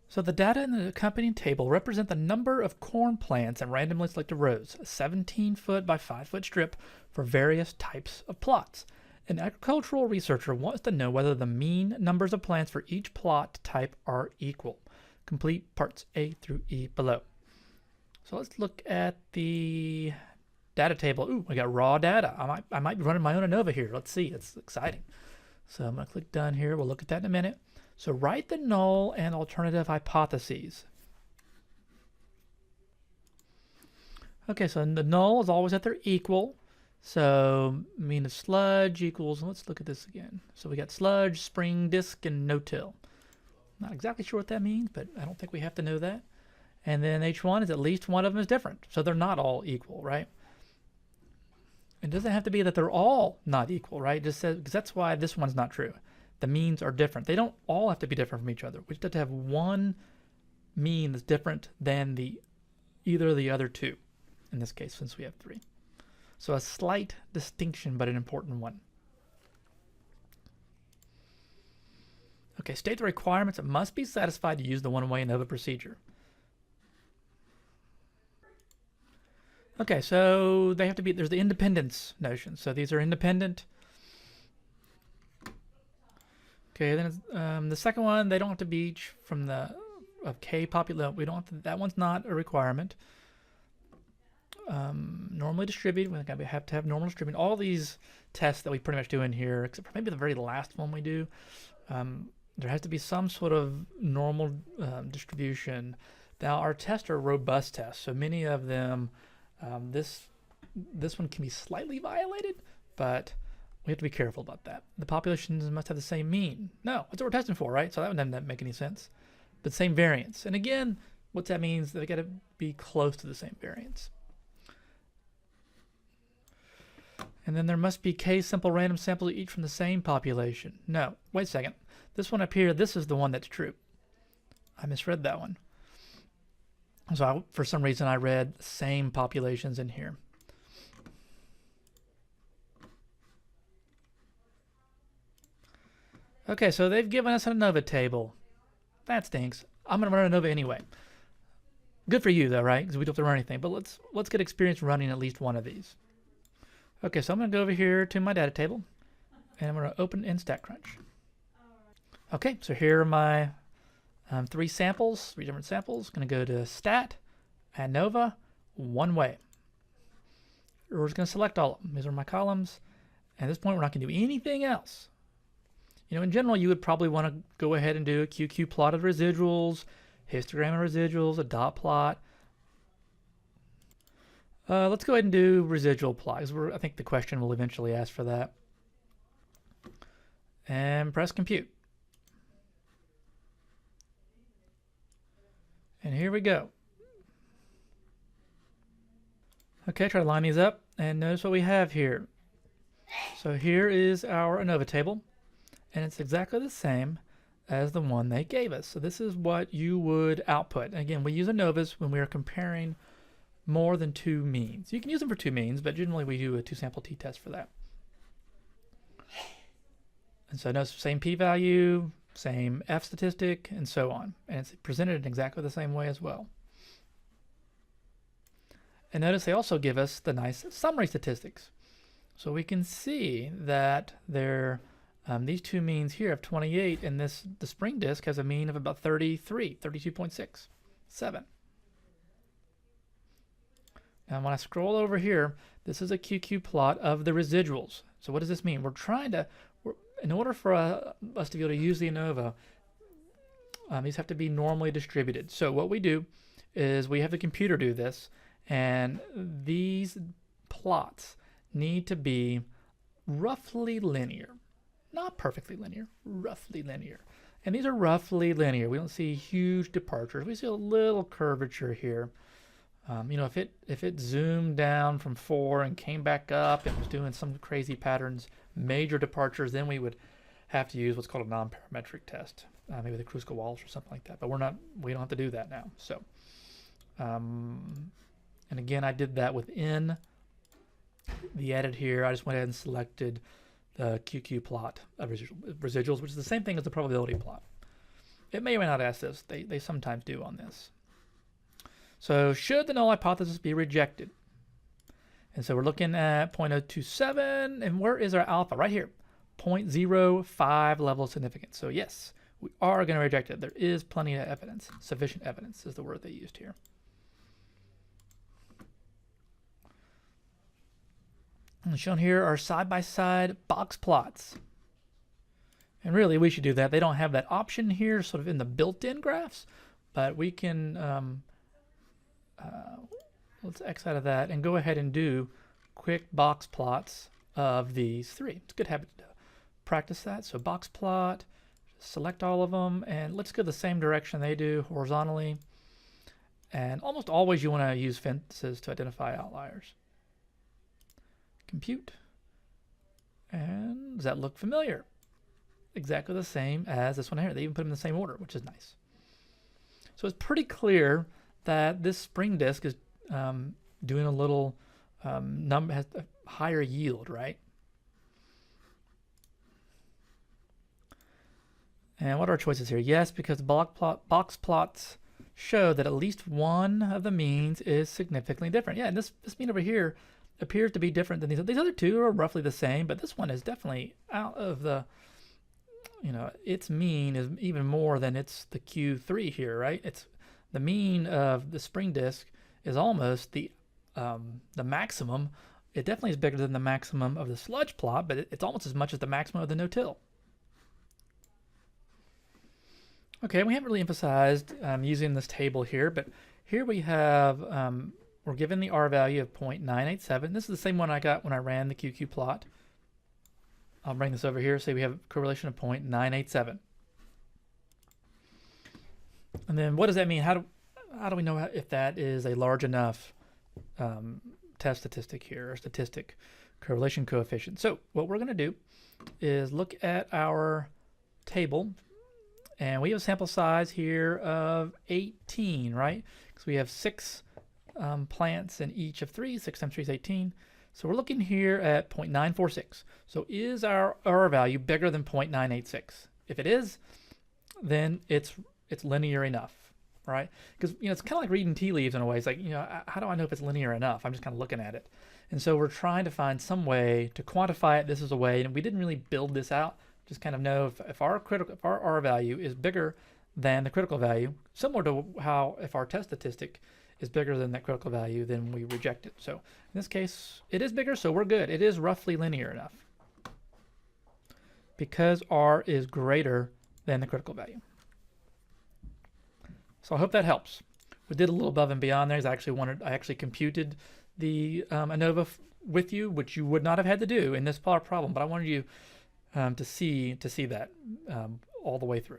So the data in the accompanying table represent the number of corn plants in randomly selected rows, a 17-foot by 5-foot strip for various types of plots. An agricultural researcher wants to know whether the mean numbers of plants for each plot type are equal. Complete parts A through E below. So let's look at the data table. Ooh, we got raw data. I might be running my own Anova here. Let's see. It's exciting. So I'm going to click done here. We'll look at that in a minute. So write the null and alternative hypotheses. Okay, so the null is always at their equal. So mean of sludge equals, let's look at this again. So we got sludge, spring, disk, and no-till. Not exactly sure what that means, but I don't think we have to know that. And then H1 is at least one of them is different. So they're not all equal, right? It doesn't have to be that they're all not equal, right? It just says, because that's why this one's not true. The means are different. They don't all have to be different from each other. We just have to have one mean that's different than either of the other two, in this case, since we have three. So a slight distinction, but an important one. Okay, state the requirements that must be satisfied to use the one-way Anova procedure. Okay, so they have to be, there's the independence notion. So these are independent. Okay, then the second one, they don't have to be each from the of K population. We don't have to, that one's not a requirement. Normally distributed, we have to have normal distributed. All these tests that we pretty much do in here, except for maybe the very last one we do, there has to be some sort of normal distribution. Now our tests are robust tests, so many of them, this one can be slightly violated, but we have to be careful about that. The populations must have the same mean. No, that's what we're testing for, right? So that wouldn't make any sense. But same variance. And again, what that means, they got to be close to the same variance. And then there must be K simple random samples each from the same population. No, wait a second. This one up here, this is the one that's true. I misread that one. So for some reason I read same populations in here. Okay, so they've given us an Anova table. That stinks. I'm going to run Anova anyway. Good for you though, right? Because we don't have to run anything. But let's get experience running at least one of these. Okay, so I'm going to go over here to my data table, and I'm going to open in StatCrunch. Okay, so here are my three different samples. Going to go to Stat, Anova, one way. We're just going to select all of them. These are my columns. At this point, we're not going to do anything else. You know, in general, you would probably want to go ahead and do a QQ plot of residuals, histogram of residuals, a dot plot. Let's go ahead and do residual plot, because I think the question will eventually ask for that. And press compute. And here we go. Okay, try to line these up, and notice what we have here. So here is our Anova table, and it's exactly the same as the one they gave us. So this is what you would output. And again, we use Anovas when we are comparing more than two means. You can use them for two means, but generally we do a two-sample t-test for that. And so notice same p-value, same f statistic, and so on. And it's presented in exactly the same way as well. And notice they also give us the nice summary statistics. So we can see that these two means here have 28, and the spring disk has a mean of about 32.67. Now when I scroll over here, this is a QQ plot of the residuals. So what does this mean? In order for us to be able to use the Anova, these have to be normally distributed. So what we do is we have the computer do this, and these plots need to be roughly linear. Not perfectly linear, roughly linear. And these are roughly linear. We don't see huge departures. We see a little curvature here. You know, if it zoomed down from 4 and came back up and was doing some crazy patterns, major departures, then we would have to use what's called a non-parametric test, maybe the Kruskal-Walsh or something like that. But we don't have to do that now. So, and again, I did that within the edit here. I just went ahead and selected the QQ plot of residuals, which is the same thing as the probability plot. it may or may not ask this. They sometimes do on this. So should the null hypothesis be rejected? And so we're looking at 0.027, and where is our alpha? Right here, 0.05 level of significance. So yes, we are going to reject it. There is plenty of evidence. Sufficient evidence is the word they used here. And shown here are side-by-side box plots. And really, we should do that. They don't have that option here, sort of in the built-in graphs, but we can, let's X out of that and go ahead and do quick box plots of these three. It's a good habit to practice that. So box plot, select all of them, and let's go the same direction they do horizontally. And almost always you want to use fences to identify outliers. Compute. And does that look familiar? Exactly the same as this one here. They even put them in the same order, which is nice. So it's pretty clear that this spring disk is doing a little has a higher yield, right? And what are our choices here? Yes, because box plots show that at least one of the means is significantly different. Yeah, and this mean over here appears to be different than these. These other two are roughly the same, but this one is definitely out of the, its mean is even more than it's the Q3 here, right? It's the mean of the spring disk is almost the maximum. It definitely is bigger than the maximum of the sludge plot, but it's almost as much as the maximum of the no-till. Okay, we haven't really emphasized using this table here, but here we have, we're given the R value of 0.987. This is the same one I got when I ran the QQ plot. I'll bring this over here. Say we have a correlation of 0.987. And then what does that mean? How do we know if that is a large enough test statistic here, or statistic correlation coefficient? So what we're going to do is look at our table, and we have a sample size here of 18, right? Because we have 6 plants in each of 3. 6 times 3 is 18. So we're looking here at 0.946. So is our R value bigger than 0.986? If it is, then it's linear enough, right? Because it's kind of like reading tea leaves in a way. It's like, how do I know if it's linear enough? I'm just kind of looking at it. And so we're trying to find some way to quantify it. This is a way, and we didn't really build this out. Just kind of know if our R value is bigger than the critical value, similar to how if our test statistic is bigger than that critical value, then we reject it. So in this case, it is bigger, so we're good. It is roughly linear enough because R is greater than the critical value. So I hope that helps. We did a little above and beyond there. I actually computed the Anova with you, which you would not have had to do in this problem, but I wanted you to see that all the way through.